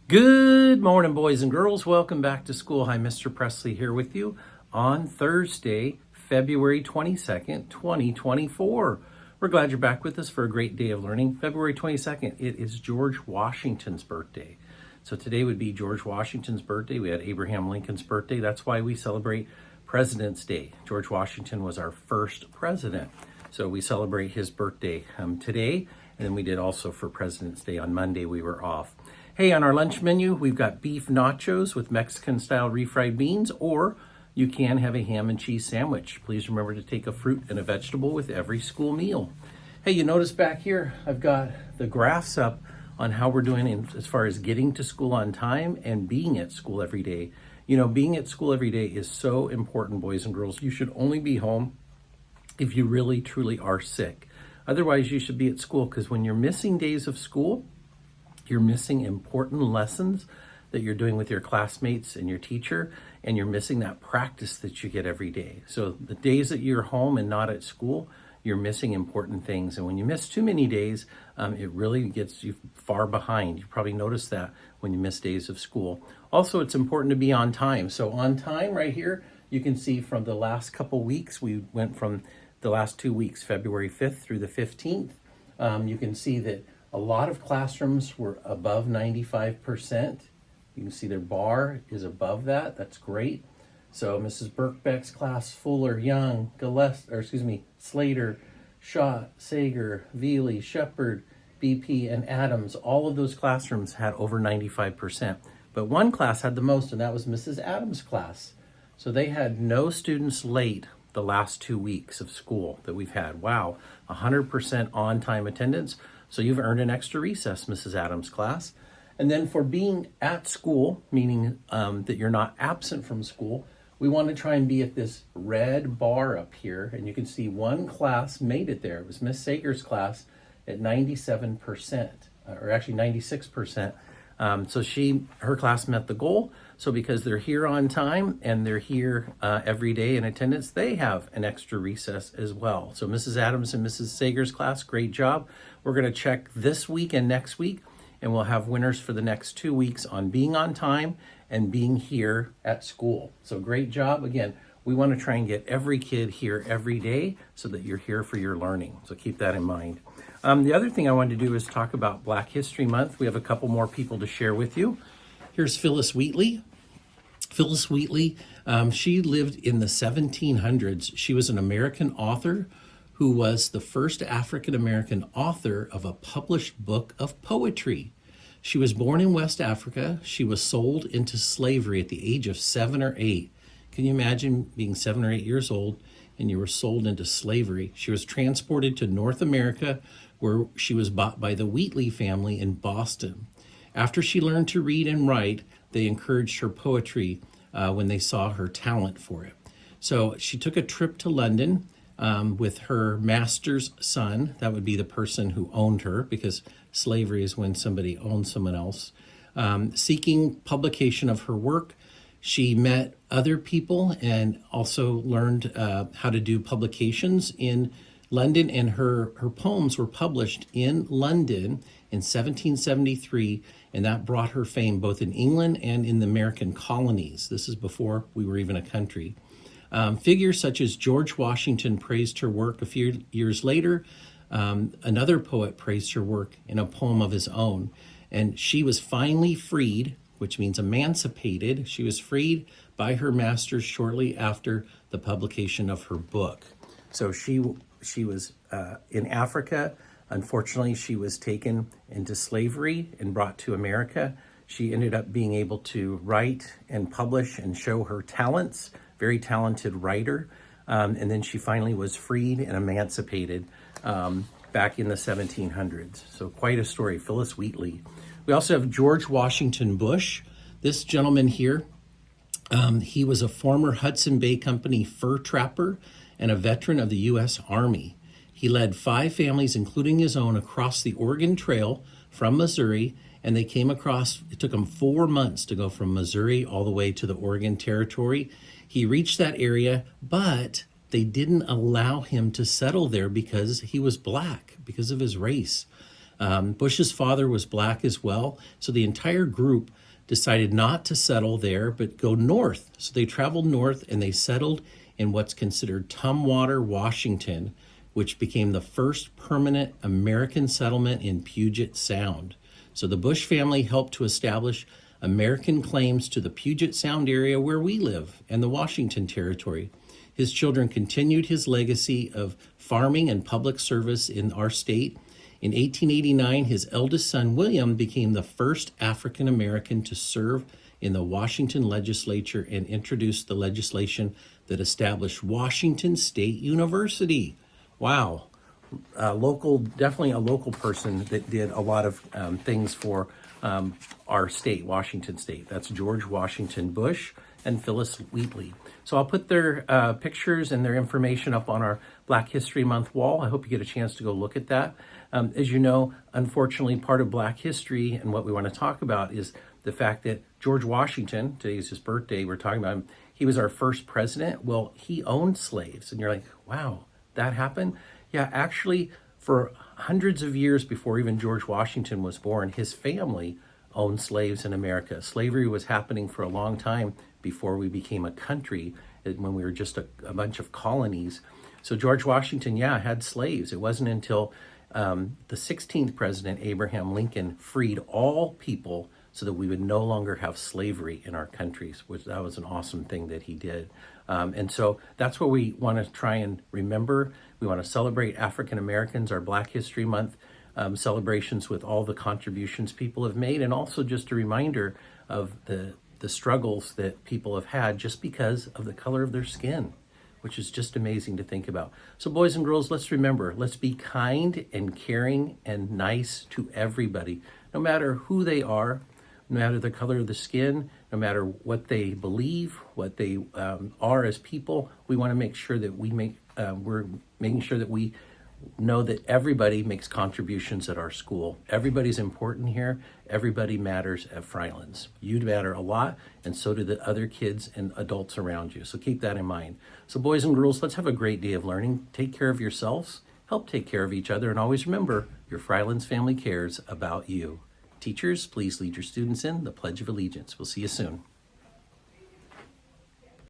Good morning, boys and girls. Welcome back to school. Hi, Mr. Presley here with you on Thursday, February 22nd, 2024. We're glad you're back with us for a great day of learning. February 22nd, it is George Washington's birthday. So today would be George Washington's birthday. We had Abraham Lincoln's birthday. That's why we celebrate President's Day. George Washington was our first president. So we celebrate his birthday today. And then we did also for President's Day on Monday. We were off. Hey, on our lunch menu, we've got beef nachos with Mexican-style refried beans, or you can have a ham and cheese sandwich. Please remember to take a fruit and a vegetable with every school meal. Hey, you notice back here, I've got the graphs up on how we're doing as far as getting to school on time and being at school every day. You know, being at school every day is so important, boys and girls. You should only be home if you really, truly are sick. Otherwise, you should be at school, because when you're missing days of school, you're missing important lessons that you're doing with your classmates and your teacher, and you're missing that practice that you get every day. So the days that you're home and not at school, you're missing important things. And when you miss too many days, it really gets you far behind. You probably noticed that when you miss days of school. Also, it's important to be on time. So on time right here, you can see from the last couple weeks, we went from the last 2 weeks, February 5th through the 15th. You can see that a lot of classrooms were above 95%. You can see their bar is above that. That's great. So Mrs. Birkbeck's class, Fuller, Young, Slater, Schott, Sager, Veely, Shepard, BP, and Adams, all of those classrooms had over 95%. But one class had the most, and that was Mrs. Adams' class. So they had no students late the last 2 weeks of school that we've had. Wow, 100% on-time attendance. So you've earned an extra recess, Mrs. Adams' class. And then for being at school, meaning that you're not absent from school, we want to try and be at this red bar up here. And you can see one class made it there. It was Miss Sager's class at 97%, or actually 96%. So her class met the goal. So because they're here on time and they're here every day in attendance, they have an extra recess as well. So Mrs. Adams and Mrs. Sager's class, great job. We're going to check this week and next week, and we'll have winners for the next 2 weeks on being on time and being here at school. So great job. Again, we want to try and get every kid here every day so that you're here for your learning. So keep that in mind. The other thing I wanted to do is talk about Black History Month. We have a couple more people to share with you. Here's Phyllis Wheatley. Phyllis Wheatley, she lived in the 1700s. She was an American author who was the first African-American author of a published book of poetry. She was born in West Africa. She was sold into slavery at the age of 7 or 8. Can you imagine being 7 or 8 years old and you were sold into slavery? She was transported to North America, where she was bought by the Wheatley family in Boston. After she learned to read and write, they encouraged her poetry when they saw her talent for it. So she took a trip to London with her master's son. That would be the person who owned her, because slavery is when somebody owns someone else. Seeking publication of her work, she met other people and also learned how to do publications in London, and her poems were published in London in 1773, and that brought her fame both in England and in the American colonies. This is before we were even a country. Figures such as George Washington praised her work. A few years later, another poet praised her work in a poem of his own, and she was finally freed, which means emancipated. She was freed by her masters shortly after the publication of her book. So she was in Africa. Unfortunately, she was taken into slavery and brought to America. She ended up being able to write and publish and show her talents, very talented writer. And then she finally was freed and emancipated back in the 1700s. So quite a story, Phyllis Wheatley. We also have George Washington Bush. This gentleman here, he was a former Hudson Bay Company fur trapper and a veteran of the U.S. Army. He led 5 families, including his own, across the Oregon Trail from Missouri, and they came across, it took them 4 months to go from Missouri all the way to the Oregon Territory. He reached that area, but they didn't allow him to settle there because he was black, because of his race. Bush's father was black as well, so the entire group decided not to settle there but go north. So they traveled north and they settled in what's considered Tumwater, Washington, which became the first permanent American settlement in Puget Sound. So the Bush family helped to establish American claims to the Puget Sound area where we live and the Washington Territory. His children continued his legacy of farming and public service in our state. In 1889, his eldest son, William, became the first African American to serve in the Washington legislature and introduced the legislation that established Washington State University. Wow. Definitely a local person that did a lot of things for our state, Washington State. That's George Washington Bush and Phyllis Wheatley. So I'll put their pictures and their information up on our Black History Month wall. I hope you get a chance to go look at that. As you know, unfortunately, part of Black history and what we want to talk about is the fact that George Washington, today's his birthday, we're talking about him, he was our first president. Well, he owned slaves. And you're like, wow, that happened? Yeah, actually, for hundreds of years before even George Washington was born, his family owned slaves in America. Slavery was happening for a long time before we became a country, when we were just a bunch of colonies. So George Washington, had slaves. It wasn't until the 16th president, Abraham Lincoln, freed all people so that we would no longer have slavery in our countries, which that was an awesome thing that he did. And so that's what we want to try and remember. We want to celebrate African Americans, our Black History Month celebrations with all the contributions people have made, and also just a reminder of the struggles that people have had just because of the color of their skin, which is just amazing to think about. So boys and girls, let's remember, let's be kind and caring and nice to everybody, no matter who they are, no matter the color of the skin, no matter what they believe, what they are as people. We want to make sure that we're making sure that we know that everybody makes contributions at our school. Everybody's important here. Everybody matters at Fryelands. You matter a lot, and so do the other kids and adults around you. So keep that in mind. So boys and girls, let's have a great day of learning. Take care of yourselves, help take care of each other, and always remember, your Fryelands family cares about you. Teachers, please lead your students in the Pledge of Allegiance. We'll see you soon.